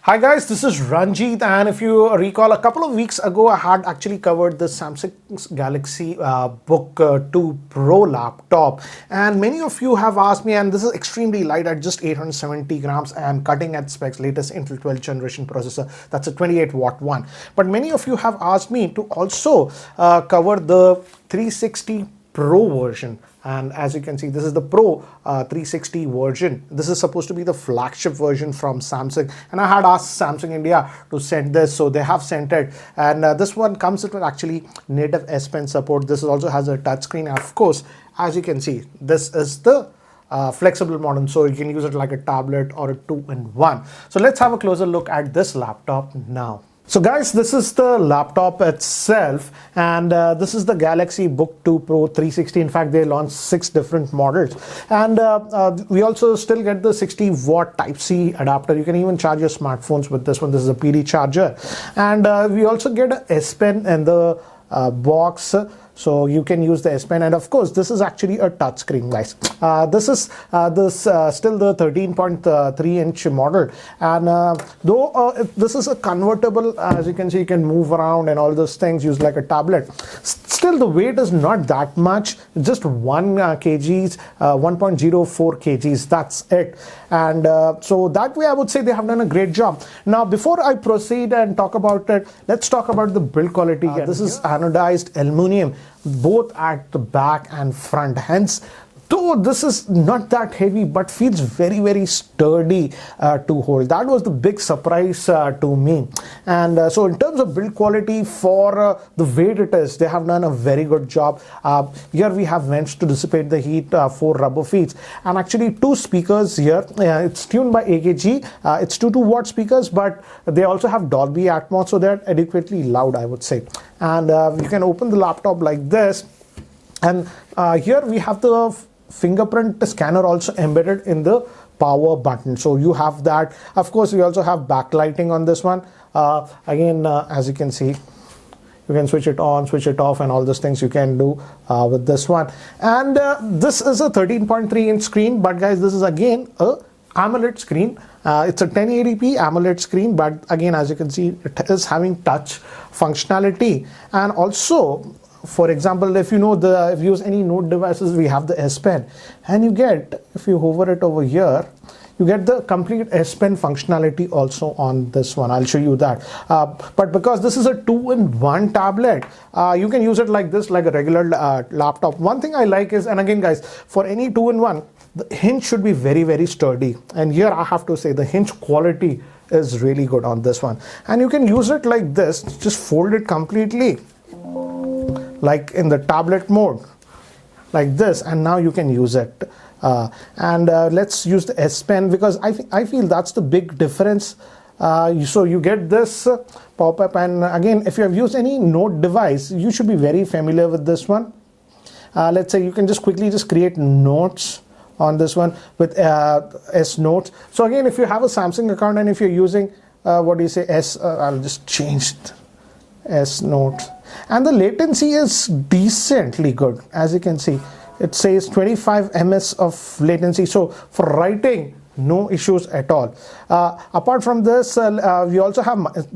Hi guys, this is Ranjit, and if you recall, a couple of weeks ago I had actually covered the Samsung's Galaxy Book 2 Pro laptop, and many of you have asked me, and this is extremely light at just 870 grams and cutting edge specs, latest Intel 12th generation processor, that's a 28 watt one. But many of you have asked me to also cover the 360 Pro version, and as you can see, this is the Pro 360 version. This is supposed to be the flagship version from Samsung, and I had asked Samsung India to send this, so they have sent it. And this one comes with actually native S Pen support. This also has a touchscreen, and of course, as you can see, this is the flexible model, so you can use it like a tablet or a 2-in-1. So let's have a closer look at this laptop now. So guys, this is the laptop itself, and this is the Galaxy Book 2 Pro 360. In fact, they launched 6 different models, and we also still get the 60 watt Type-C adapter. You can even charge your smartphones with this one. This is a PD charger, and we also get a S Pen in the box, so you can use the S Pen, and of course this is actually a touchscreen, guys. This is still the 13.3-inch model, and though this is a convertible, as you can see, you can move around and all those things, use like a tablet. Still, the weight is not that much, just 1 kgs, 1.04 kgs, that's it. And so that way I would say they have done a great job. Now before I proceed and talk about it, let's talk about the build quality. This is anodized aluminum, both at the back and front. Hence, though this is not that heavy, but feels very sturdy to hold. That was the big surprise to me. And so in terms of build quality, for the weight it is, they have done a very good job. Here we have vents to dissipate the heat, 4 rubber feet, and actually 2 speakers here. It's tuned by AKG. It's 2 watt speakers, but they also have Dolby Atmos, so they're adequately loud, I would say. And you can open the laptop like this, and here we have the fingerprint scanner also embedded in the power button, so you have that. Of course, we also have backlighting on this one. Again, as you can see, you can switch it on, switch it off, and all those things you can do with this one. And this is a 13.3-inch screen, but guys, this is again a AMOLED screen. It's a 1080p AMOLED screen, but again, as you can see, it is having touch functionality. And also, for example, if you use any Note devices, we have the S Pen, and you get, if you hover it over here, you get the complete S Pen functionality also on this one. I'll show you that. But because this is a 2-in-1 tablet, you can use it like this, like a regular laptop. One thing I like is, and again guys, for any 2-in-1, the hinge should be very sturdy. And here I have to say the hinge quality is really good on this one. And you can use it like this, just fold it completely, like in the tablet mode, like this, and now you can use it. Let's use the S Pen, because I feel that's the big difference. So you get this pop-up, and again, if you have used any Note device, you should be very familiar with this one. Let's say you can just quickly create notes on this one with S Notes. So again, if you have a Samsung account and if you're using I'll just change S Notes, and the latency is decently good. As you can see, it says 25 ms of latency, so for writing, no issues at all. Apart from this, we also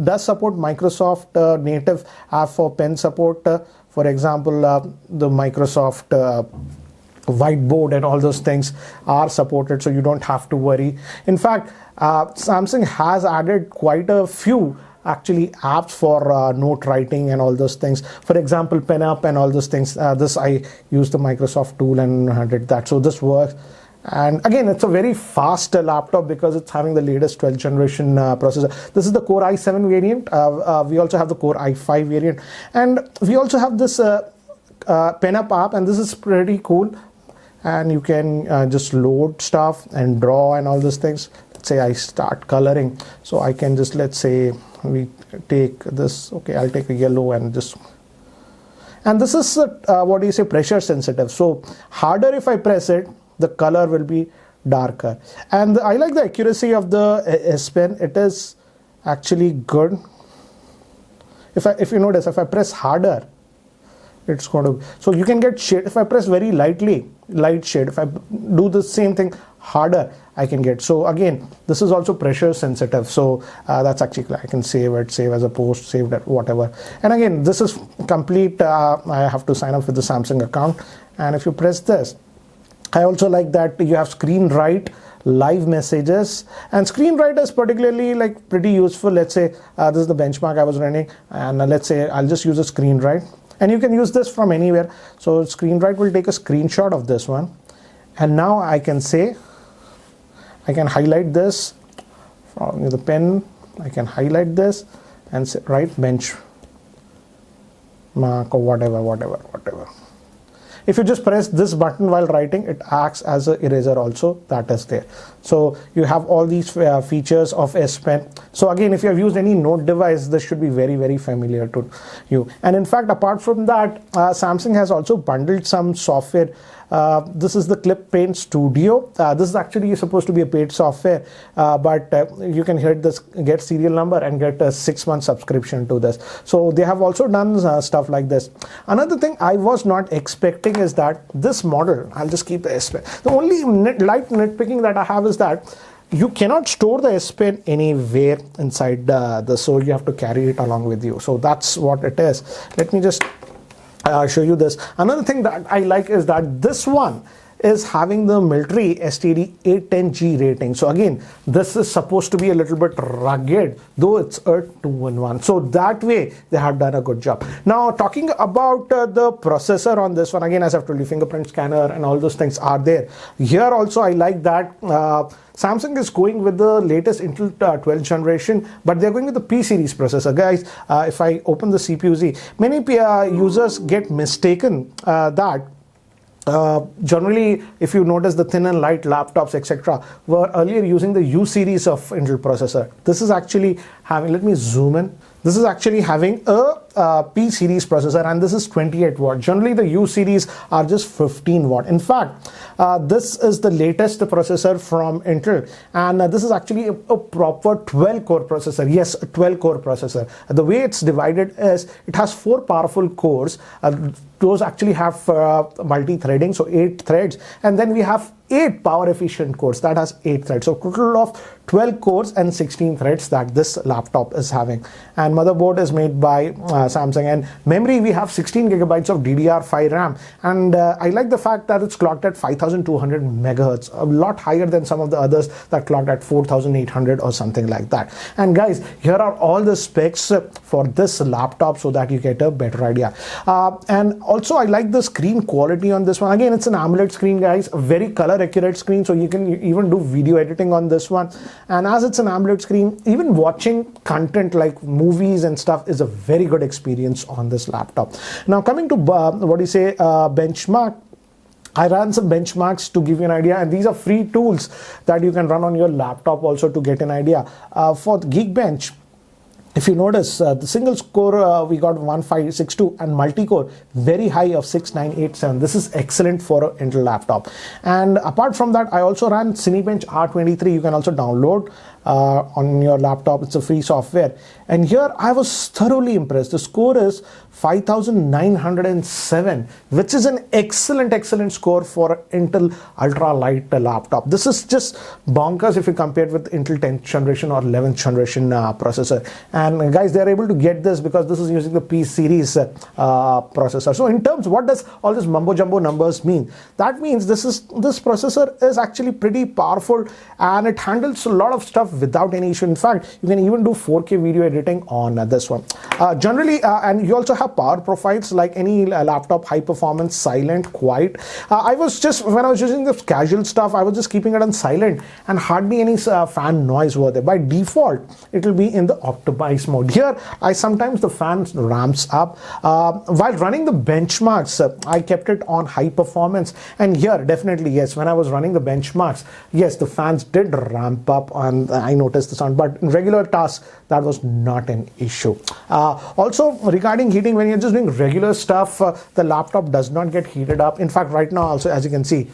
does support Microsoft native app for pen support. For example, the Microsoft whiteboard and all those things are supported, so you don't have to worry. In fact, Samsung has added quite a few actually apps for note writing and all those things. For example, pen up and all those things. This I used the Microsoft tool and did that, so this works. And again, it's a very fast laptop because it's having the latest 12th generation processor. This is the Core i7 variant. We also have the Core i5 variant, and we also have this pen up app, and this is pretty cool. And you can just load stuff and draw and all those things. Let's say I start coloring, so I can just, let's say we take this, okay, I'll take a yellow and this is pressure sensitive, so harder if I press it, the color will be darker. And I like the accuracy of the S Pen. It is actually good. If you notice, if I press harder, it's going to, so you can get shade. If I press very lightly, light shade. If I do the same thing harder, I can get. So again, this is also pressure sensitive. So that's actually, I can save it, save as a post, save that, whatever. And again, this is complete. I have to sign up with the Samsung account. And if you press this, I also like that you have screen write, live messages, and screen write is particularly like pretty useful. Let's say this is the benchmark I was running, and let's say I'll just use a screen write, and you can use this from anywhere. So screen write will take a screenshot of this one, and now I can say, I can highlight this from the pen. I can highlight this and say, write benchmark or whatever. If you just press this button while writing, it acts as an eraser also, that is there. So you have all these features of S Pen. So again, if you have used any Note device, this should be very, very familiar to you. And in fact, apart from that, Samsung has also bundled some software. This is the Clip Paint Studio. This is actually supposed to be a paid software, but you can get serial number and get a 6-month subscription to this. So they have also done stuff like this. Another thing I was not expecting is that this model, I'll just keep the S Pen. The only light nitpicking that I have is that you cannot store the S Pen anywhere inside this, so you have to carry it along with you. So that's what it is. Let me just show you this. Another thing that I like is that this one is having the military STD 810G rating. So again, this is supposed to be a little bit rugged, though it's a 2-in-1. So that way they have done a good job. Now talking about the processor on this one, again, as I've told you, fingerprint scanner and all those things are there. Here also I like that Samsung is going with the latest Intel 12th generation, but they're going with the P series processor. Guys, if I open the CPU-Z, many users get mistaken that generally, if you notice, the thin and light laptops, etc., were earlier using the U series of Intel processor. This is actually having, let me zoom in. This is actually having a P series processor, and this is 28 watt. Generally, the U series are just 15 watt. In fact, this is the latest processor from Intel, and this is actually a proper 12-core processor. Yes, a 12-core processor. The way it's divided is it has 4 powerful cores. Those actually have multi-threading, so 8 threads, and then we have 8 power efficient cores that has 8 threads. So total of 12 cores and 16 threads that this laptop is having. And motherboard is made by Samsung, and memory we have 16 gigabytes of DDR5 RAM, and I like the fact that it's clocked at 5200 megahertz, a lot higher than some of the others that clocked at 4800 or something like that. And guys, here are all the specs for this laptop so that you get a better idea. And also I like the screen quality on this one. Again, it's an AMOLED screen, guys, a very color accurate screen, so you can even do video editing on this one. And as it's an AMOLED screen, even watching content like movies and stuff is a very good experience on this laptop. Now coming to benchmark, I ran some benchmarks to give you an idea, and these are free tools that you can run on your laptop also to get an idea. For Geekbench, if you notice, the single score we got 1562, and multi-core very high of 6987. This is excellent for an Intel laptop. And apart from that, I also ran Cinebench R23. You can also download on your laptop. It's a free software. And here I was thoroughly impressed. The score is 5907, which is an excellent score for Intel ultra light laptop. This is just bonkers if you compare it with Intel 10th generation or 11th generation processor. And guys, they're able to get this because this is using the P series processor. So in terms, what does all this mumbo jumbo numbers mean? That means this processor is actually pretty powerful, and it handles a lot of stuff without any issue. In fact, you can even do 4K video editing on this one. Generally, and you also have power profiles like any laptop, high performance, silent, quiet. When I was using the casual stuff, I was just keeping it on silent, and hardly any fan noise were there. By default, it will be in the optimized mode. Here, sometimes the fan ramps up. While running the benchmarks, I kept it on high performance, and here definitely, yes, when I was running the benchmarks, yes, the fans did ramp up, and I noticed the sound, but in regular tasks, that was not an issue. Also, regarding heating, when you're just doing regular stuff, the laptop does not get heated up. In fact, right now also, as you can see,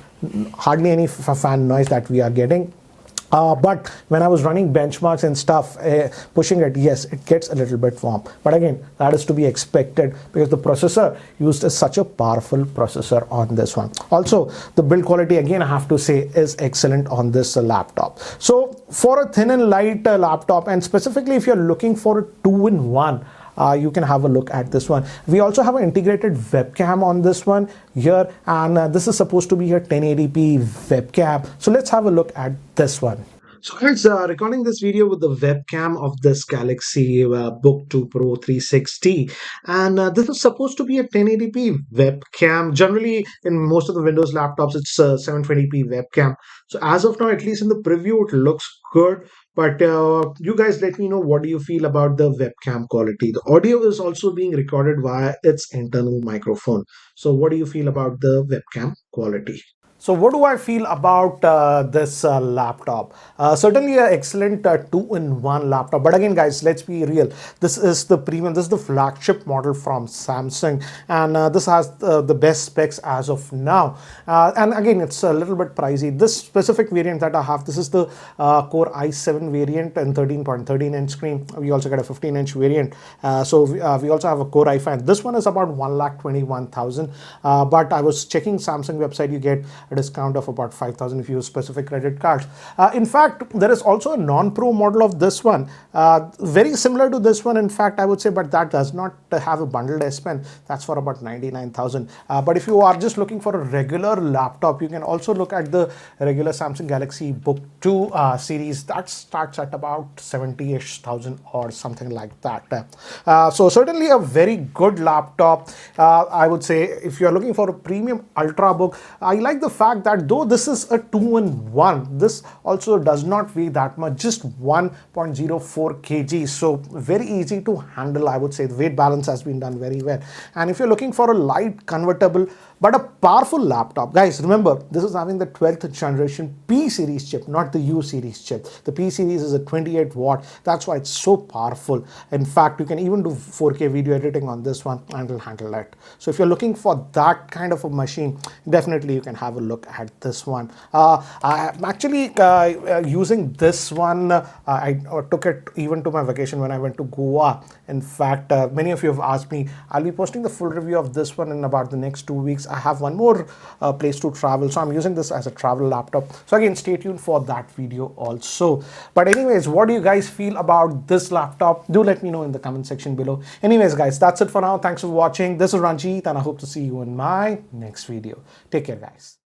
hardly any fan noise that we are getting. But when I was running benchmarks and stuff, pushing it, yes, it gets a little bit warm. But again, that is to be expected because the processor used is such a powerful processor on this one. Also, the build quality, again, I have to say, is excellent on this laptop. So for a thin and light laptop, and specifically if you're looking for a two-in-one, you can have a look at this one. We also have an integrated webcam on this one here, and this is supposed to be a 1080p webcam. So let's have a look at this one. So guys, recording this video with the webcam of this Galaxy Book 2 Pro 360, and this is supposed to be a 1080p webcam. Generally, in most of the Windows laptops, it's a 720p webcam. So as of now, at least in the preview, it looks good. But you guys let me know, what do you feel about the webcam quality? The audio is also being recorded via its internal microphone. So what do you feel about the webcam quality? So what do I feel about this laptop? Certainly an excellent two-in-one laptop. But again, guys, let's be real. This is the premium. This is the flagship model from Samsung. And this has the best specs as of now. And again, it's a little bit pricey. This specific variant that I have, this is the Core i7 variant and 13.13-inch screen. We also get a 15-inch variant. So we also have a Core i5. This one is about 1,21,000. But I was checking Samsung website. You get a discount of about 5,000 if you use specific credit cards. In fact, there is also a non-pro model of this one, very similar to this one, in fact, I would say, but that does not have a bundled S Pen. That's for about 99,000. But if you are just looking for a regular laptop, you can also look at the regular Samsung Galaxy Book 2 series. That starts at about 70-ish thousand or something like that. So certainly a very good laptop. I would say if you're looking for a premium ultrabook, I like the fact that though this is a two-in-one, this also does not weigh that much, just 1.04 kg. So very easy to handle, I would say. The weight balance has been done very well. And if you're looking for a light convertible but a powerful laptop, guys, remember, this is having the 12th generation P series chip, not the U series chip. The P series is a 28 watt. That's why it's so powerful. In fact, you can even do 4K video editing on this one and it'll handle that. So if you're looking for that kind of a machine, definitely you can have a look at this one. I'm actually using this one. I took it even to my vacation when I went to Goa. In fact, many of you have asked me. I'll be posting the full review of this one in about the next 2 weeks. I have one more place to travel, so I'm using this as a travel laptop. So again, stay tuned for that video also. But anyways, what do you guys feel about this laptop? Do let me know in the comment section below. Anyways, guys, that's it for now. Thanks for watching. This is Ranjit, and I hope to see you in my next video. Take care, guys.